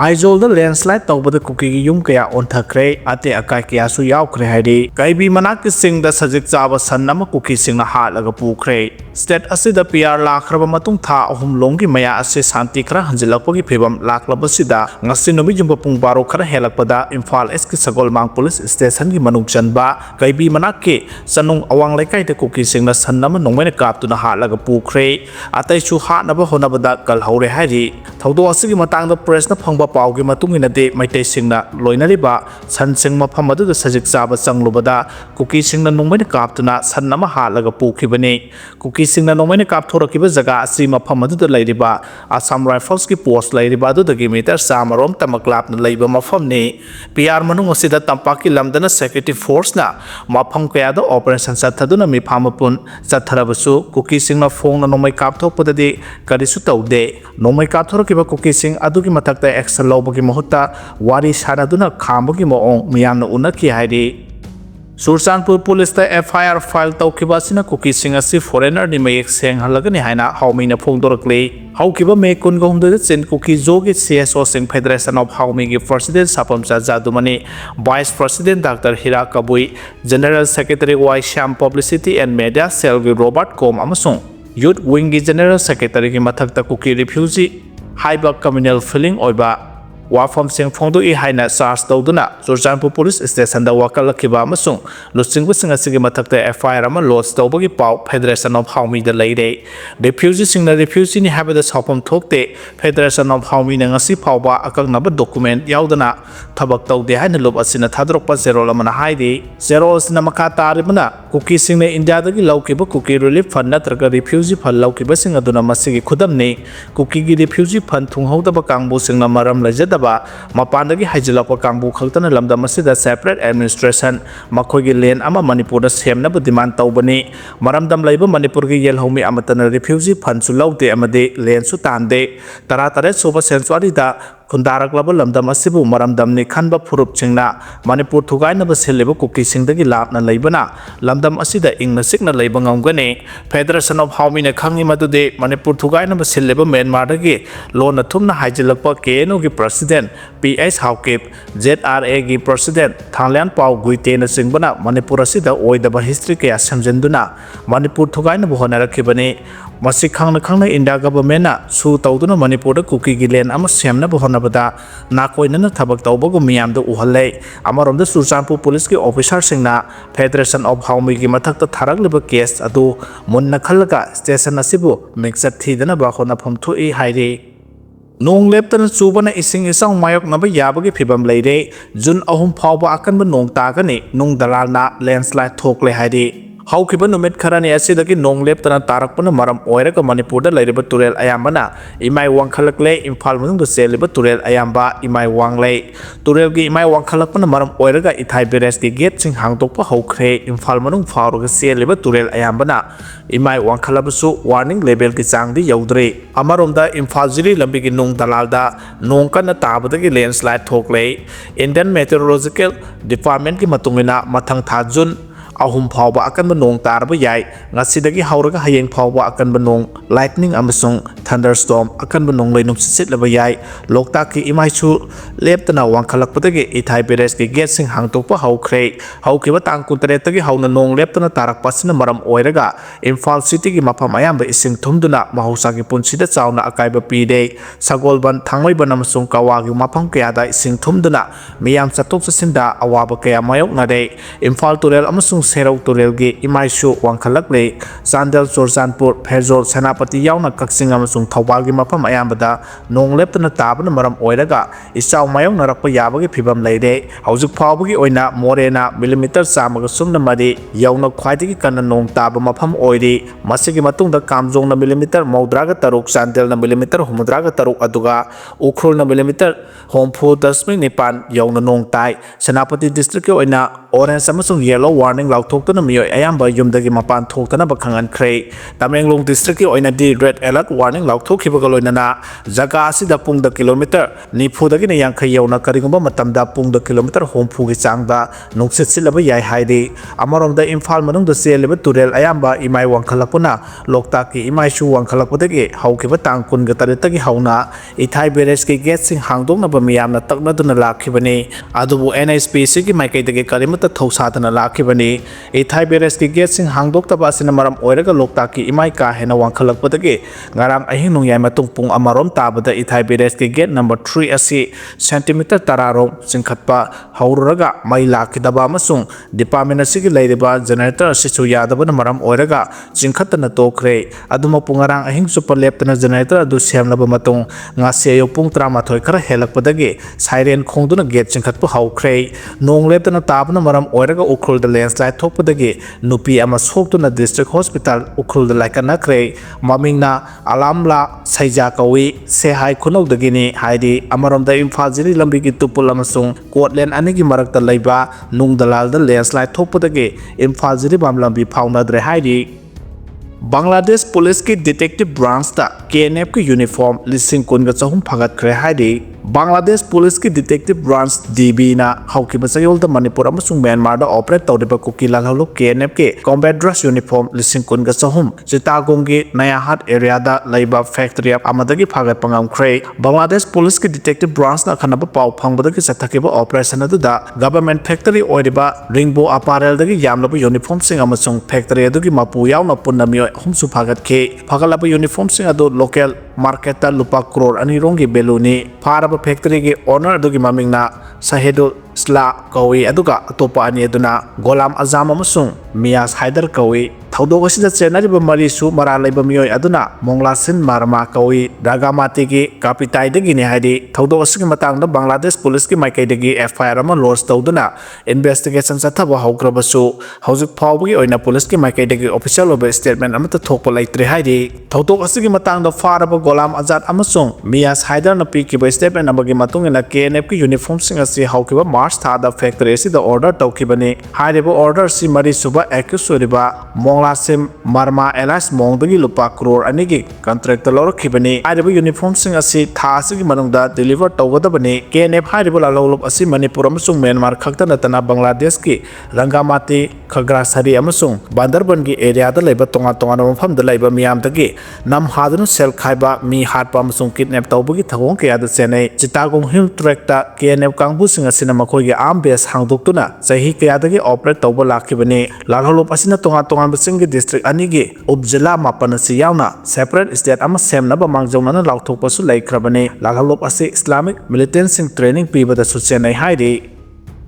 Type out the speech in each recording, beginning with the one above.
Aizawl landslide तौबद cookie यूम कया ओंथखरे अते अकाय कयासु यावखरे हाइदि काइबी मनाक सिंगदा सजिक चाबा सन अमा कुकी सिंगना हालगा पुखरे स्टेट असिदा पीआर लाखरबा मतुंग था अहुम लोंगी मया असे शांति खरा हंजिलकपगी फिबम लाखलबसिदा ngasi numi jumpa pung baro khara helakpada Imphal East ki Sagolmang Police Station ki manung chanba kaibi manake sanung awang laikai te kuki singna sannama nongmai na kaptuna halaga pukhre atai chu hatnaba honabada kalhaure hairi thaudo asigi matangda press na phangba pawgi matungina de maitai singna loinariba sansing mafam adu da sajik chaba changlubada kuki singna nongmai na kaptuna sannama halaga pukhibani kuki singna nongmai na kapthorokiba jaga asi mafam adu da lairiba Assam Rifles ki post lairiba adu da meter samarom tamaklap na laiba mafam ni PR manung asida tampaki lamdana security force na mafam kaya da operation sathaduna mi phamapun satharabasu kuki singna phone na nongmai kapthokpada de karisu taude nongmai kapthorokiba kuki sing adugi mathakta action lobagi mahutta wari sanaduna khambagi moong miyamna unaki hairi Sursanpur Police ta FIR file taukiba sina kuki sing asi foreigner ni mayek seng halagani haina haumina phongdorakle haukiba me kun gomda chen kuki jogi CSO sing Federation of Haumi gi President Sapamcha Jadumani Vice President Dr. Hira Kabui General Secretary Y Sham Publicity and Media Cell gi Robert Kom amasung Youth Wing gi General Secretary gi mathakta kuki refugee haiba communal feeling oiba Wafam sing phongdo I haina SARS tawduna Sursanpur Police Station da wakalakhiba amasung lusingbu sing asigi mathakta FIR ama lodge tawbagi paw Federation of Haumi da leire refugee sing na refugee ni habada sopam thokte Federation of Haumi na ngasi phawba akaknaba document yaudana thabak tawde haina lob asina thadrokpa zero lamana haidi zero asina makha taribana kuki sing na India dagi laukiba kuki relief fund natraga refugee fund laukiba sing aduna masigi khudamni kuki gi refugee fund thunghodaba kangbu sing na maram lajada Mapandagi Hajilapa Kambu Kaltana Lamda Masida separate administration Makogi Lane Ama Manipur Semna demand Taubani Maramdam Labor Manipurgi Yelhomi Amatana refugee Pansulaude Amade Lane Sutande Taratare Soba Sensuarida Kundarak Laba Lamda Masibu Maramdamni Kanba Purup Chingna Manipur Tugaina Basilibu Kuki Singdagi Lapna Labana Lamdam Asida Ingna Signa Labangangane Federation of Haumina Kangi Madude Manipur Tugaina Basilibu Myanmar Lona Tumna Hajilapa KNF gi President PS Haukip ZRA gi President Thailand Pau Guitena Singbana Manipur asida oidaba history kaya samjenduna Manipur thugaina bohonarakibani masi khangna India government na su tawduna Manipur da kuki gi len ama semna bohonabada nakoinana thabak tawbagu miyam da uhalle amaromda Sursanpur Police ki officer singna Federation of Haumi gi mathakta tharagliba case adu munna khalaga station asibu mixat thidana ba khona phamthu I hairi Nong leptana chubana ising isang mayok naba yabagi phibam leire Jun ahum phawba akanba nong tagani nong dalalna landslide thokle haidi Haukiba numit kharani asidagi nong leptana tarakpana maram oiraga Manipurda lairiba turel ayambana imai wangkhalakle Imphal manungda seliba turel ayamba imai wanglei turelgi imai wangkhalakpana maram oiraga ithai beres gi gate sing hangtokpa haukhre Imphal manung phawraga seliba turel ayambana imai wangkhalabasu warning level ki changdi yaudre amaromda Imphal jiri lambi gi nong dalalda nong kana tabadagi landslide thokle Indian Meteorological Department ki matungina mathang tha June ahum phawba akanba nong tarba yai ngasidagi hauraga hayeng phawba akanba nong lightning amasung thunderstorm akanba nong leinum sitlaba yai loktak ki imaichu leptana wangkhalakpadagi ithai beres ki gate sing hangtokpa haukhre haukiba tang kuntaretagi hauna nong leptana tarak pasina maram oiraga Imphal city gi mafam ayamba ising thumduna mahausa gi punsida chauna akaiba pide sagolban thangmaiban amasung kawagi mafam kayada ising thumduna miyam chatok chasinda awaba kaya mayok nare Imphal turel amasung Serau turelgi imaisu wangkhalakle Sandel Sursanpur Phejol Senapati yauna kaksing amasung thawbalgi mafam ayambada nong leptana tabana maram oiraga isau mayong narakpa yabagi phibam leire haujuk phawbagi oina morena millimeter samaga sumna mari yauna khwaidagi kana nong taba mafam oiri masigi matungda kamjongna millimeter maudraga taruk Sandelna millimeter humudraga taruk aduga ukhrulna millimeter hompu 10.9 yauna nong tai Senapati district oina orange amasung yellow warning lauthokna mioi ayamba yumdagi mapan thoktana ba khangankhre Tamenglong district ki oinadi red alert warning lauthokhibaga loinana jaga asida pungda kilometer nifudagi ne yankhai yauna karigumba matamda pungda kilometer homfugi changda nungsit silaba yai haidi amaromda imphal manungda seleba turel ayamba imai wangkhalakpuna lokta ki imai shu wangkhalakpadagi haukiba tang kun ga taritagi hauna ithai beres ki gate sing hangdongna ba miyamna takna duna lakhibani adubu NSPC ki maikaidagi karimata thosatana lakhibani ithai beres ki gate sing hangdokta ba sina maram oiraga lokta ki imai ka hena wangkhalakpadagi ngarang ahing nungyai matung pung amarom tabada ithai beres ki gate number 3 asi centimeter tararong singkhatpa haururaga mai lakhidaba amasung department asigi leiriba generator asisu yadaba maram oiraga singkhatana tokhre aduma pungarang ahing super leptana generator adu semlaba matung ngaseyo pung 13 khara helakpadagi siren khongduna gate singkhatpu haukhre nong leptana tabana maram oiraga ukhulda landslide thokpadagi nupi ama soktuna district hospital ukhulda laikanakre mamingna alamla saija kawi sehai khunogdagini haidi amaromda imphal jiri lambi ki tupul amasung kotlen anigi marakta leiba nungdalalda landslide thokpadagi imphal jiri bam lambi phaunadre haidi Bangladesh Police ki detective branch ta KNF ki uniform lising kun ga chahum phagat khre haidi Bangladesh Police ki detective branch DB na hauki basayol da Manipur amasung Myanmar da operate tawdiba kuki lalhalu KNF ke combat dress uniform lising kun ga chahum Chittagong ki Naya Hat area da laiba factory amadagi phagat pangam khre Bangladesh Police ki detective branch na khanaba pau phangbadagi sathakiba operation adu da government factory oiriba Rainbow apparel dagi yamlaba uniform sing amasung factory adu ki mapu yauna punnami humsu phagat ke phagalaba uniform sing adu local market ta lupa crore ani rongi beluni phare factory ki owner adugi mamingna Sahedul Sla kawi aduga atopa ani aduna Golam Azam amasung Mias Haider kawi Thaudog asida chenariba marisu mara laiba mioi aduna Monglasin Marma kawi Ragamati ki kapitai dagi ni haidi Thaudog asigi matangda Bangladesh Police ki maikai dagi FIR ama lodge tawduna investigation sathaba haugrabasu haujuk phawbagi oina police ki maikai dagi official of statement amata thokpa laitre haidi Thaudog asigi matangda faraba Golam Azad amasung Mias Haider na pikiba statement amagi matungina KNF ki uniform sing asi haukiba March thada factory asida order tawkibani hairiba order si mari suba accused oriba Monglasim Marma Elias Mongdagi lupa crore anigi contract lorkhibani hairiba uniform sing asi tha asigi manungda deliver tawgadabani KNF hairiba lalolop asi Manipur amasung Myanmar khakta natana Bangladesh ki Rangamati Khagrasari amasung Bandarban ki area da laiba tonga tonga mafam da laiba miyamdagi nam hadunu sel khaiba mi hatpa amasung kidnap tawbagi thagong kaya da senai Chittagong hill track ta KNF kangbu sing asina makhoi gi arm base hangdoktuna sahi kaya dagi operate tawba lakhibani lalholop asina tonga tonga basing gi district ani gi upjila mapan asi yauna separate state ama semna ba mangjongna lauthokpasu laikhrabani lalholop asi Islamic militant sing training pibada su chenai haidi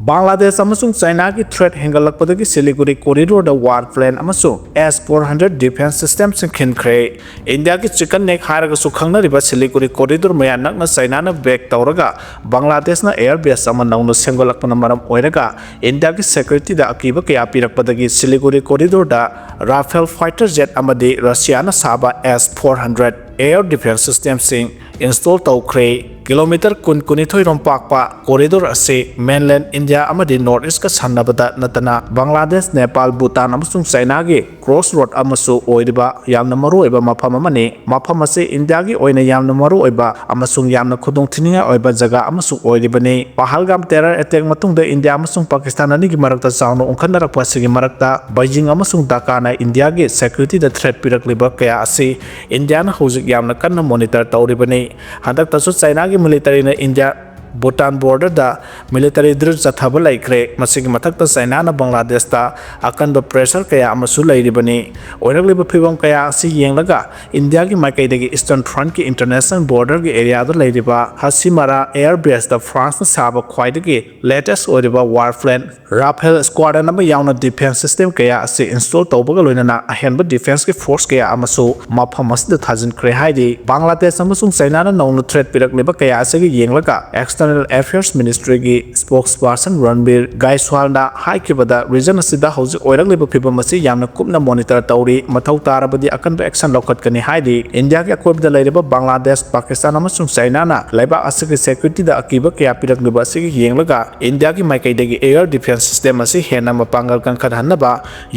Bangladesh amasung China ki threat hengalakpadagi Siliguri corridor da war plane amasung S-400 defense system sing khinkhre India ki chicken neck haraga su khangnariba Siliguri corridor maya nakna China na back tawraga Bangladesh na air base ama nawno sengolakpana maram oiraga India ki security da akiba kaya pirakpadagi Siliguri corridor da Rafale fighter jet amadi Russia na saba S-400 air defense system sing install tawkhre kilometer kun kunithoi rompakpa corridor ase mainland India amadi north east ka sannabada natana Bangladesh Nepal Bhutan amasung China gi crossroad amasu oiriba yamna maru oiba mafam amani mafam ase India gi oina yamna maru oiba amasung yamna khudong thininga oiba jaga amasu oiribani Pahalgam terror attack matungda India amasung Pakistan ani gi marakta chawno ongkhannarakpa sigi marakta Beijing amasung Dhaka na India gi security da threat pirakliba kaya ase India na hojik yamna kanna monitor tawribani handak tasu China military na India Bhutan border da military drill chathaba laikre masigi mathakta China na Bangladesh ta akanba pressure kaya amasu lairibani oiragliba phibam kaya asi yenglaga India gi maikai dagi eastern front ki international border gi area da lairiba Hasimara air base da France na saba khwaidagi latest oiriba warplane Rafale squadron na yauna defense system kaya asi install tawbaga loinana ahenba defense ki force kaya amasu mafam asida thajin khre haidi Bangladesh amasung China na nawna threat pirakliba kaya asigi yenglaga external External Affairs Ministry gi spokesperson Ranbir Gaiswalna haikibada region asida hauji oiragliba phibam asi yamna kupna monitor tawri mathau tarabadi akanba action lokhatkani haidi India gi akoibda leiriba Bangladesh Pakistan amasung China na laiba asigi security da akiba kya piragliba asigi yenglaga India gi maikaidagi air defense system asi hena mapangal kan khadhanaba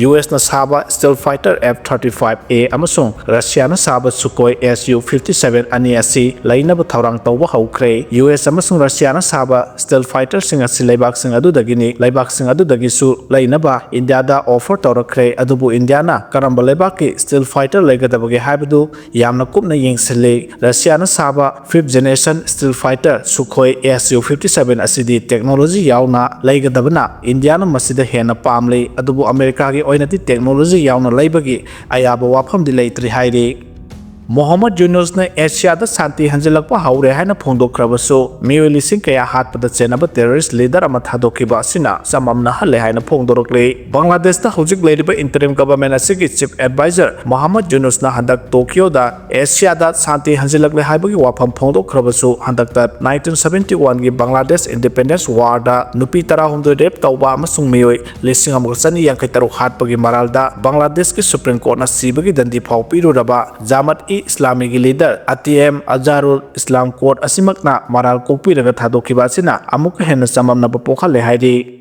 US na saba stealth fighter F-35A amasung Russia na saba Sukhoi Su-57 ani asi lainaba thaurang tawba haukhre US amasung Russia na saba stealth fighter sing asi laibak sing adudagini laibak sing adudagi su lainaba India da offer tawrakhre adubu India na karamba laibak ki stealth fighter laigadabagi haibadu yamna kupna yengsile Russia na saba 5th generation stealth fighter Sukhoi Su-57 asidi technology yauna laigadabana India na masida hena pamle adubu America gi oinati technology yauna laibagi ayaba wafam di leitri hairi Mohammad Yunus na Asia da santi hanjilakpa haure haina phongdokrabasu mioi lising kaya hatpada chenaba terrorist leader ama thadokiba asina samamna hale haina phongdorokle Bangladesh da hojik leiriba interim government asigi chief advisor Mohammad Yunus na handak Tokyo da Asia da santi hanjilakle haibagi wafam phongdokrabasu handak ta 1971 gi Bangladesh independence war da nupi tara homdo rep tawba amasung mioi lising amgachani yankai hatpagi maralda Bangladesh ki Supreme Court na sibagi dandi phawpiru raba Jamat Islamic leader ATM Azharul Islam Court asimakna maral kokpiraga thadokhiba asina amuk henna samamna pokhale hairi